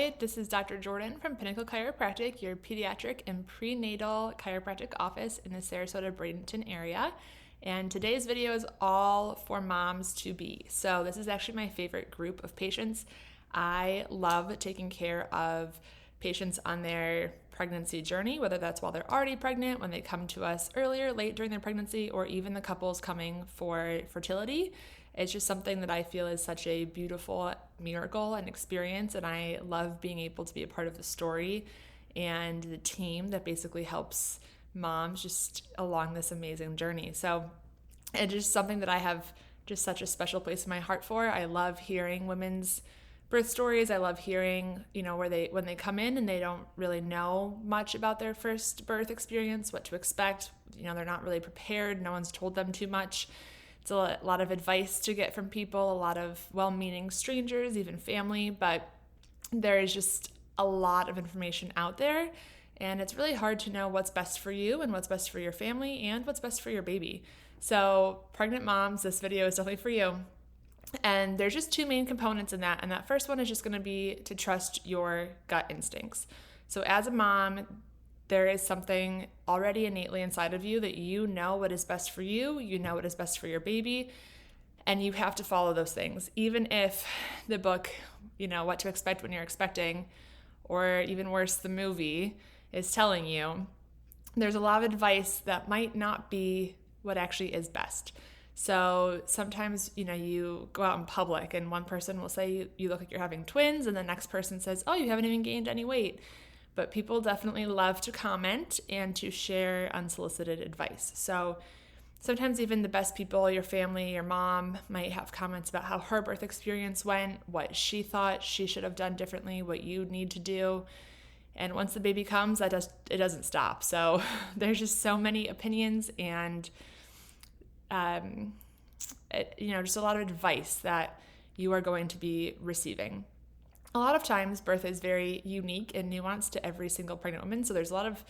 Hi, this is Dr. Jordan from Pinnacle Chiropractic, your pediatric and prenatal chiropractic office in the Sarasota-Bradenton area. And today's video is all for moms to be. So this is actually my favorite group of patients. I love taking care of patients on their pregnancy journey, whether that's while they're already pregnant, when they come to us earlier, late during their pregnancy, or even the couples coming for fertility. It's just something that I feel is such a beautiful miracle and experience, and I love being able to be a part of the story and the team that basically helps moms just along this amazing journey. So it's just something that I have just such a special place in my heart for. I love hearing women's birth stories. I love hearing, where when they come in and they don't really know much about their first birth experience, what to expect. They're not really prepared. No one's told them too much. It's a lot of advice to get from people, a lot of well-meaning strangers, even family, but there is just a lot of information out there, and it's really hard to know what's best for you and what's best for your family and what's best for your baby. So pregnant moms, this video is definitely for you. And there's just two main components in that, and that first one is just going to be to trust your gut instincts. So as a mom, there is something already innately inside of you that you know what is best for you, you know what is best for your baby, and you have to follow those things. Even if the book, What to Expect When You're Expecting, or even worse, the movie, is telling you, there's a lot of advice that might not be what actually is best. So sometimes, you go out in public and one person will say you look like you're having twins, and the next person says, oh, you haven't even gained any weight. But people definitely love to comment and to share unsolicited advice. So sometimes even the best people, your family, your mom, might have comments about how her birth experience went, what she thought she should have done differently, what you need to do. And once the baby comes, it doesn't stop. So there's just so many opinions and just a lot of advice that you are going to be receiving. A lot of times birth is very unique and nuanced to every single pregnant woman. So there's a lot of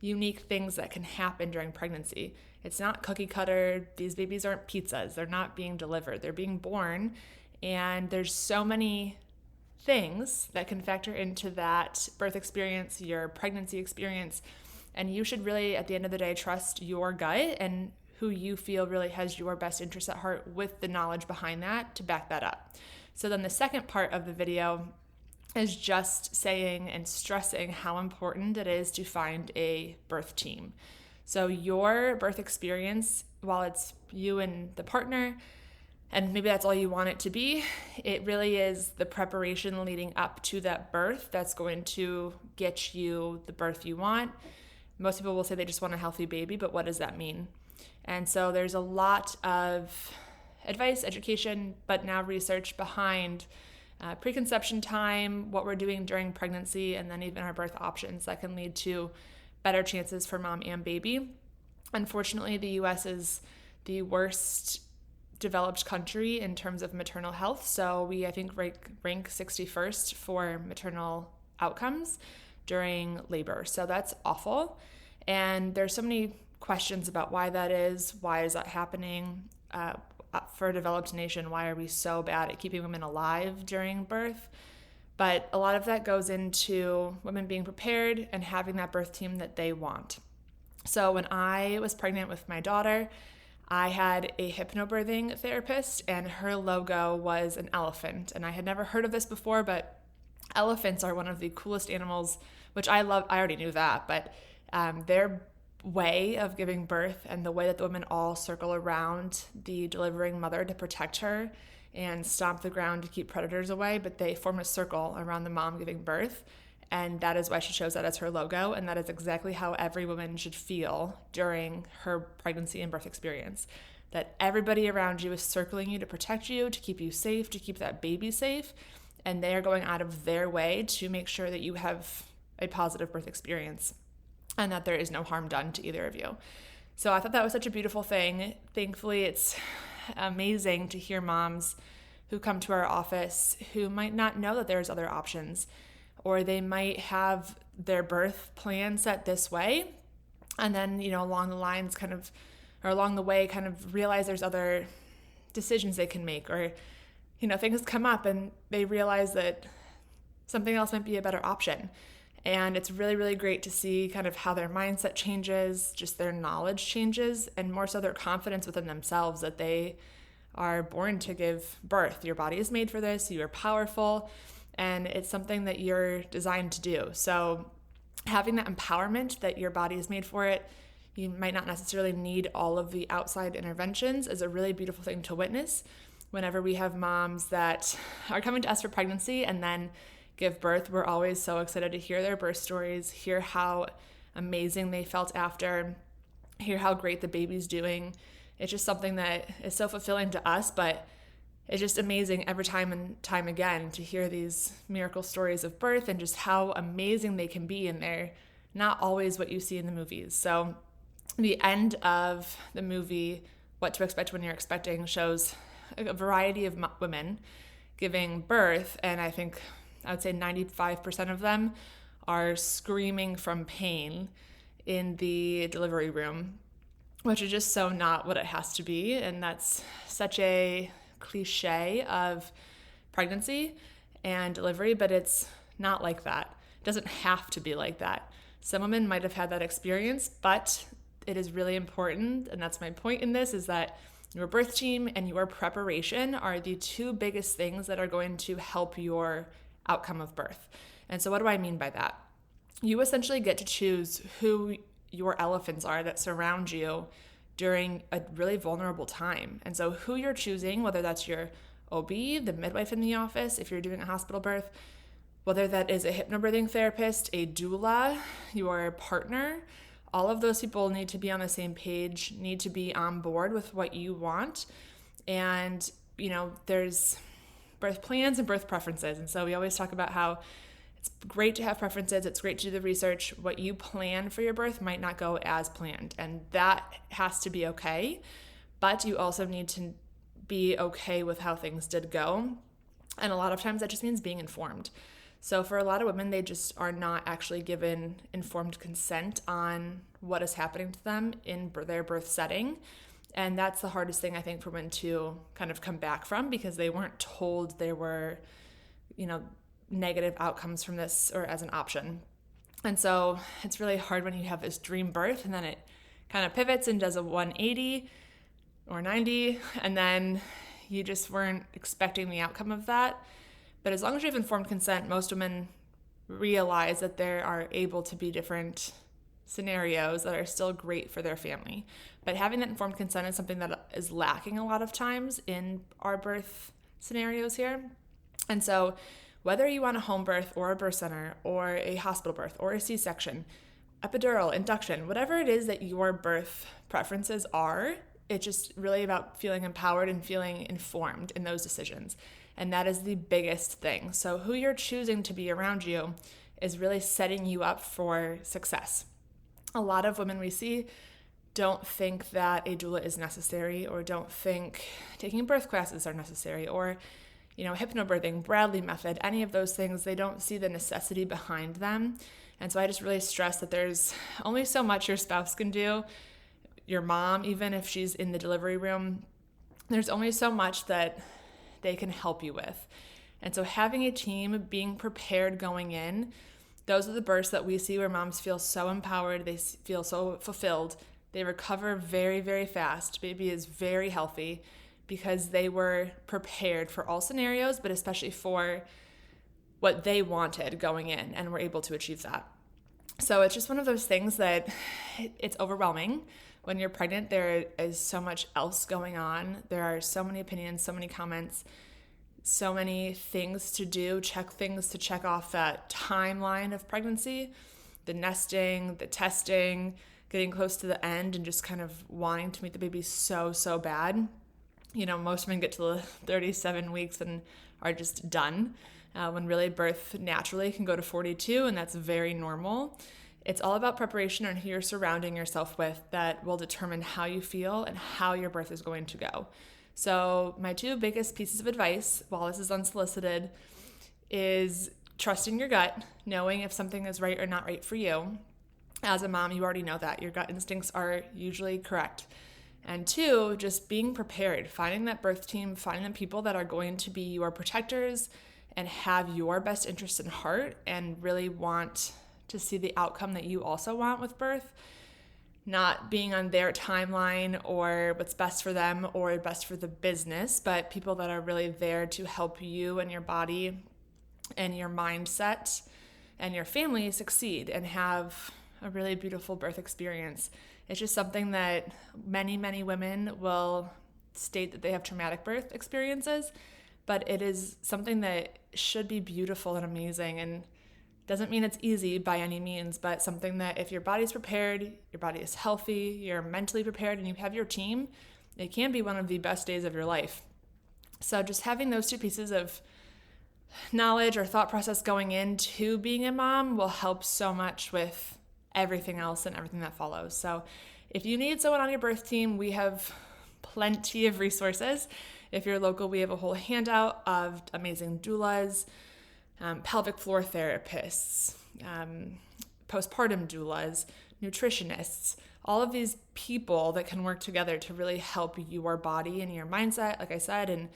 unique things that can happen during pregnancy. It's not cookie cutter. These babies aren't pizzas. They're not being delivered. They're being born. And there's so many things that can factor into that birth experience, your pregnancy experience. And you should really, at the end of the day, trust your gut and who you feel really has your best interest at heart with the knowledge behind that to back that up. So then the second part of the video is just saying and stressing how important it is to find a birth team. So your birth experience, while it's you and the partner, and maybe that's all you want it to be, it really is the preparation leading up to that birth that's going to get you the birth you want. Most people will say they just want a healthy baby, but what does that mean? And so there's a lot of advice, education, but now research behind preconception time, what we're doing during pregnancy, and then even our birth options that can lead to better chances for mom and baby. Unfortunately, the U.S. is the worst developed country in terms of maternal health. So we, I think, rank 61st for maternal outcomes during labor. So that's awful. And there's so many questions about why that is. Why is that happening? For a developed nation, why are we so bad at keeping women alive during birth? But a lot of that goes into women being prepared and having that birth team that they want. So when I was pregnant with my daughter, I had a hypnobirthing therapist, and her logo was an elephant. And I had never heard of this before, but elephants are one of the coolest animals, which I love. I already knew that, but they're way of giving birth and the way that the women all circle around the delivering mother to protect her and stomp the ground to keep predators away, but they form a circle around the mom giving birth, and that is why she chose that as her logo, and that is exactly how every woman should feel during her pregnancy and birth experience, that everybody around you is circling you to protect you, to keep you safe, to keep that baby safe, and they are going out of their way to make sure that you have a positive birth experience and that there is no harm done to either of you. So I thought that was such a beautiful thing. Thankfully, it's amazing to hear moms who come to our office who might not know that there's other options, or they might have their birth plan set this way, and then, along the lines along the way realize there's other decisions they can make, or, things come up and they realize that something else might be a better option. And it's really, really great to see kind of how their mindset changes, just their knowledge changes, and more so their confidence within themselves that they are born to give birth. Your body is made for this, you are powerful, and it's something that you're designed to do. So having that empowerment that your body is made for it, you might not necessarily need all of the outside interventions, is a really beautiful thing to witness whenever we have moms that are coming to us for pregnancy and then give birth. We're always so excited to hear their birth stories, hear how amazing they felt after, hear how great the baby's doing. It's just something that is so fulfilling to us, but it's just amazing every time and time again to hear these miracle stories of birth and just how amazing they can be. And they're not always what you see in the movies. So the end of the movie, What to Expect When You're Expecting, shows a variety of women giving birth, and I would say 95% of them are screaming from pain in the delivery room, which is just so not what it has to be. And that's such a cliche of pregnancy and delivery, but it's not like that. It doesn't have to be like that. Some women might have had that experience, but it is really important, and that's my point in this, is that your birth team and your preparation are the two biggest things that are going to help your outcome of birth. And so what do I mean by that? You essentially get to choose who your elephants are that surround you during a really vulnerable time. And so who you're choosing, whether that's your OB, the midwife in the office, if you're doing a hospital birth, whether that is a hypnobirthing therapist, a doula, your partner, all of those people need to be on the same page, need to be on board with what you want. And, there's birth plans and birth preferences. And so we always talk about how it's great to have preferences. It's great to do the research. What you plan for your birth might not go as planned, and that has to be okay. But you also need to be okay with how things did go. And a lot of times that just means being informed. So for a lot of women, they just are not actually given informed consent on what is happening to them in their birth setting. And that's the hardest thing, I think, for women to kind of come back from, because they weren't told there were, negative outcomes from this or as an option. And so it's really hard when you have this dream birth and then it kind of pivots and does a 180 or 90, and then you just weren't expecting the outcome of that. But as long as you have informed consent, most women realize that there are able to be different scenarios that are still great for their family. But having that informed consent is something that is lacking a lot of times in our birth scenarios here. And so whether you want a home birth or a birth center or a hospital birth or a C-section, epidural, induction, whatever it is that your birth preferences are, it's just really about feeling empowered and feeling informed in those decisions. And that is the biggest thing. So who you're choosing to be around you is really setting you up for success. A lot of women we see don't think that a doula is necessary, or don't think taking birth classes are necessary, or hypnobirthing, Bradley method, any of those things. They don't see the necessity behind them. And so I just really stress that there's only so much your spouse can do. Your mom, even if she's in the delivery room, there's only so much that they can help you with. And so having a team, being prepared going in, those are the births that we see where moms feel so empowered, they feel so fulfilled, they recover very, very fast, baby is very healthy, because they were prepared for all scenarios, but especially for what they wanted going in, and were able to achieve that. So it's just one of those things that it's overwhelming. When you're pregnant, there is so much else going on. There are so many opinions, so many comments, so many things to do, things to check off that timeline of pregnancy, the nesting, the testing, getting close to the end, and just kind of wanting to meet the baby so, so bad. Most women get to the 37 weeks and are just done, when really birth naturally can go to 42, and that's very normal. It's all about preparation and who you're surrounding yourself with that will determine how you feel and how your birth is going to go. So my two biggest pieces of advice, while this is unsolicited, is trusting your gut, knowing if something is right or not right for you. As a mom, you already know that. Your gut instincts are usually correct. And two, just being prepared, finding that birth team, finding the people that are going to be your protectors and have your best interest in heart and really want to see the outcome that you also want with birth, not being on their timeline or what's best for them or best for the business, but people that are really there to help you and your body and your mindset and your family succeed and have a really beautiful birth experience. It's just something that many, many women will state that they have traumatic birth experiences, but it is something that should be beautiful and amazing, and doesn't mean it's easy by any means, but something that if your body's prepared, your body is healthy, you're mentally prepared, and you have your team, it can be one of the best days of your life. So just having those two pieces of knowledge or thought process going into being a mom will help so much with everything else and everything that follows. So if you need someone on your birth team, we have plenty of resources. If you're local, we have a whole handout of amazing doulas, pelvic floor therapists, postpartum doulas, nutritionists, all of these people that can work together to really help your body and your mindset, like I said, and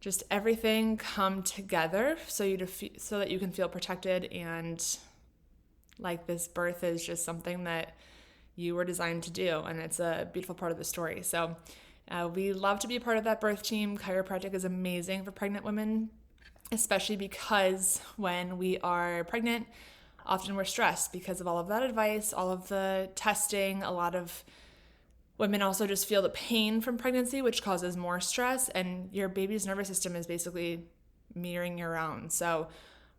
just everything come together so that you can feel protected and like this birth is just something that you were designed to do, and it's a beautiful part of the story. So we love to be a part of that birth team. Chiropractic is amazing for pregnant women, especially because when we are pregnant, often we're stressed because of all of that advice, all of the testing. A lot of women also just feel the pain from pregnancy, which causes more stress, and your baby's nervous system is basically mirroring your own. So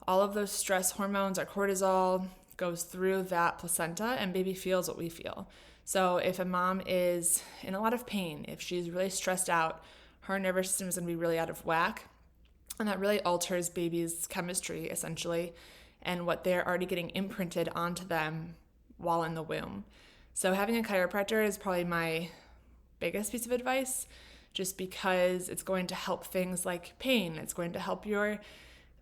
all of those stress hormones, our cortisol, goes through that placenta, and baby feels what we feel. So if a mom is in a lot of pain, if she's really stressed out, her nervous system is going to be really out of whack. And that really alters baby's chemistry, essentially, and what they're already getting imprinted onto them while in the womb. So having a chiropractor is probably my biggest piece of advice, just because it's going to help things like pain. It's going to help your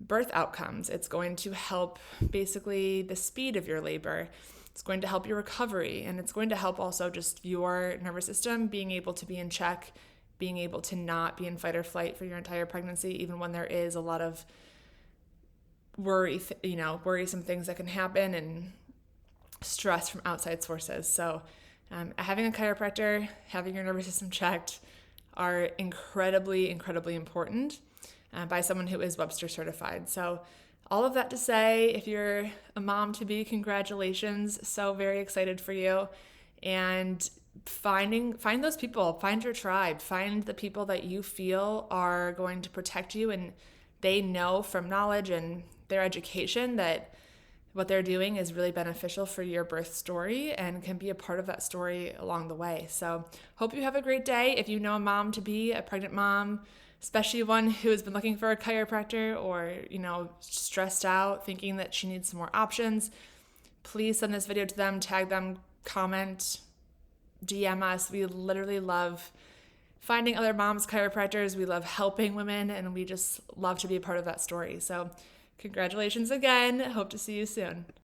birth outcomes. It's going to help basically the speed of your labor. It's going to help your recovery, and it's going to help also just your nervous system being able to be in check, being able to not be in fight or flight for your entire pregnancy, even when there is a lot of worrisome things that can happen and stress from outside sources. So having a chiropractor, having your nervous system checked are incredibly, incredibly important by someone who is Webster certified. So all of that to say, if you're a mom-to-be, congratulations. So very excited for you. And find those people, find your tribe, find the people that you feel are going to protect you, and they know from knowledge and their education that what they're doing is really beneficial for your birth story and can be a part of that story along the way. So hope you have a great day. If you know a mom-to-be, a pregnant mom, especially one who has been looking for a chiropractor or, stressed out, thinking that she needs some more options, please send this video to them, tag them, comment, DM us. We literally love finding other moms chiropractors. We love helping women, and we just love to be a part of that story. So congratulations again. Hope to see you soon.